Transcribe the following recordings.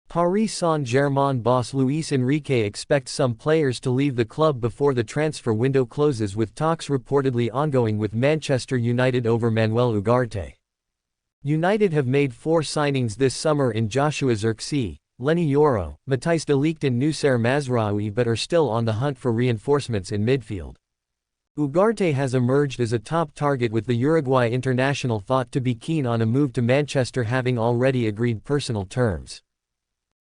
Paris Saint-Germain boss Luis Enrique expects some players to leave the club before the transfer window closes, with talks reportedly ongoing with Manchester United over Manuel Ugarte. United have made 4 signings this summer in Joshua Zirkzee, Leny Yoro, Matthijs de Ligt and Noussair Mazraoui, but are still on the hunt for reinforcements in midfield. Ugarte has emerged as a top target, with the Uruguay international thought to be keen on a move to Manchester, having already agreed personal terms.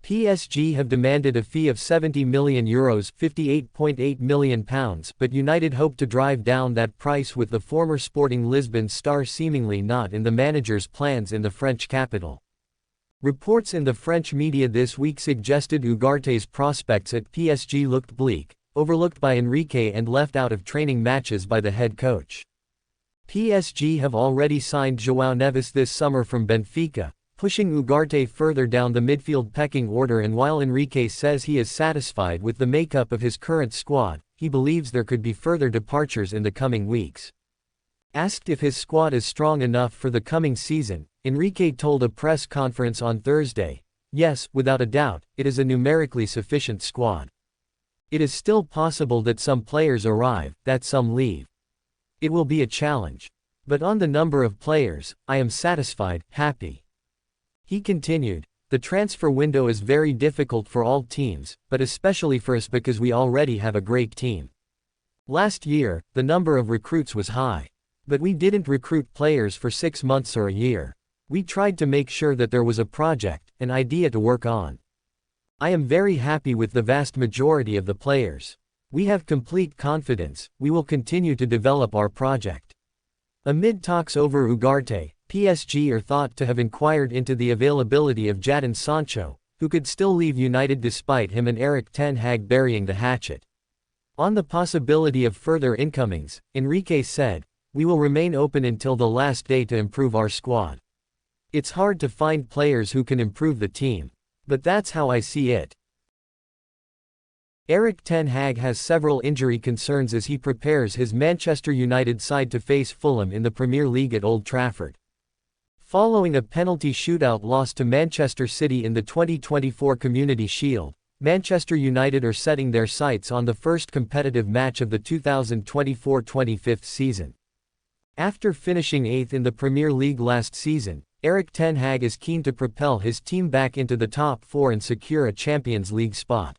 PSG have demanded a fee of €70 million (£58.8 million), but United hope to drive down that price, with the former Sporting Lisbon star seemingly not in the manager's plans in the French capital. Reports in the French media this week suggested Ugarte's prospects at PSG looked bleak, overlooked by Enrique and left out of training matches by the head coach. PSG have already signed João Neves this summer from Benfica, pushing Ugarte further down the midfield pecking order, and while Enrique says he is satisfied with the makeup of his current squad, he believes there could be further departures in the coming weeks. Asked if his squad is strong enough for the coming season, Enrique told a press conference on Thursday, "Yes, without a doubt, it is a numerically sufficient squad. It is still possible that some players arrive, that some leave. It will be a challenge. But on the number of players, I am satisfied, happy." He continued, "The transfer window is very difficult for all teams, but especially for us because we already have a great team. Last year, the number of recruits was high. But we didn't recruit players for 6 months or a year. We tried to make sure that there was a project, an idea to work on. I am very happy with the vast majority of the players. We have complete confidence, we will continue to develop our project." Amid talks over Ugarte, PSG are thought to have inquired into the availability of Jadon Sancho, who could still leave United despite him and Erik ten Hag burying the hatchet. On the possibility of further incomings, Enrique said, "We will remain open until the last day to improve our squad. It's hard to find players who can improve the team. But that's how I see it." Erik ten Hag has several injury concerns as he prepares his Manchester United side to face Fulham in the Premier League at Old Trafford. Following a penalty shootout loss to Manchester City in the 2024 Community Shield, Manchester United are setting their sights on the first competitive match of the 2024-25 season. After finishing 8th in the Premier League last season, Erik ten Hag is keen to propel his team back into the top 4 and secure a Champions League spot.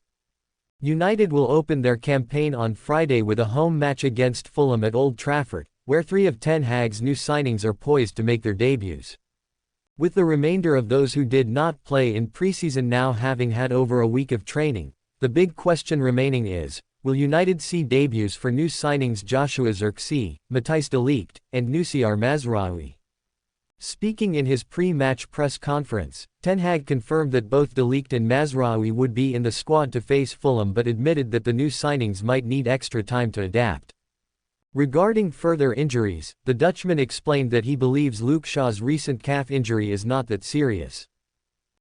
United will open their campaign on Friday with a home match against Fulham at Old Trafford, where 3 of ten Hag's new signings are poised to make their debuts. With the remainder of those who did not play in preseason now having had over a week of training, the big question remaining is, will United see debuts for new signings Joshua Zirkzee, Matthijs de Ligt, and Noussair Mazraoui? Speaking in his pre-match press conference, ten Hag confirmed that both de Ligt and Mazraoui would be in the squad to face Fulham, but admitted that the new signings might need extra time to adapt. Regarding further injuries, the Dutchman explained that he believes Luke Shaw's recent calf injury is not that serious.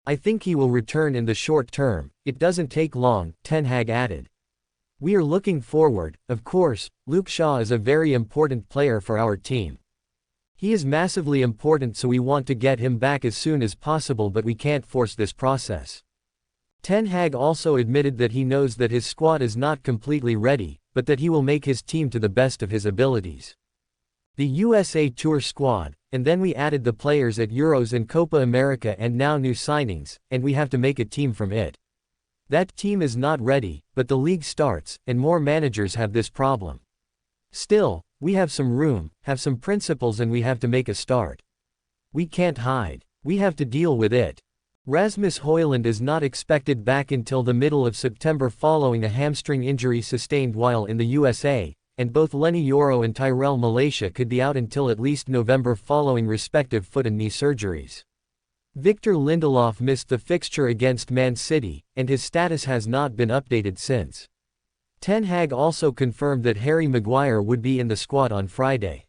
"I think he will return in the short term, it doesn't take long," ten Hag added. "We are looking forward, of course. Luke Shaw is a very important player for our team. He is massively important, so we want to get him back as soon as possible, but we can't force this process." Ten Hag also admitted that he knows that his squad is not completely ready, but that he will make his team to the best of his abilities. "The USA Tour squad, and then we added the players at Euros and Copa America and now new signings, and we have to make a team from it. That team is not ready, but the league starts, and more managers have this problem. Still, we have some room, have some principles, and we have to make a start. We can't hide. We have to deal with it." Rasmus Højlund is not expected back until the middle of September following a hamstring injury sustained while in the USA, and both Leny Yoro and Tyrell Malacia could be out until at least November following respective foot and knee surgeries. Victor Lindelof missed the fixture against Man City, and his status has not been updated since. Ten Hag also confirmed that Harry Maguire would be in the squad on Friday.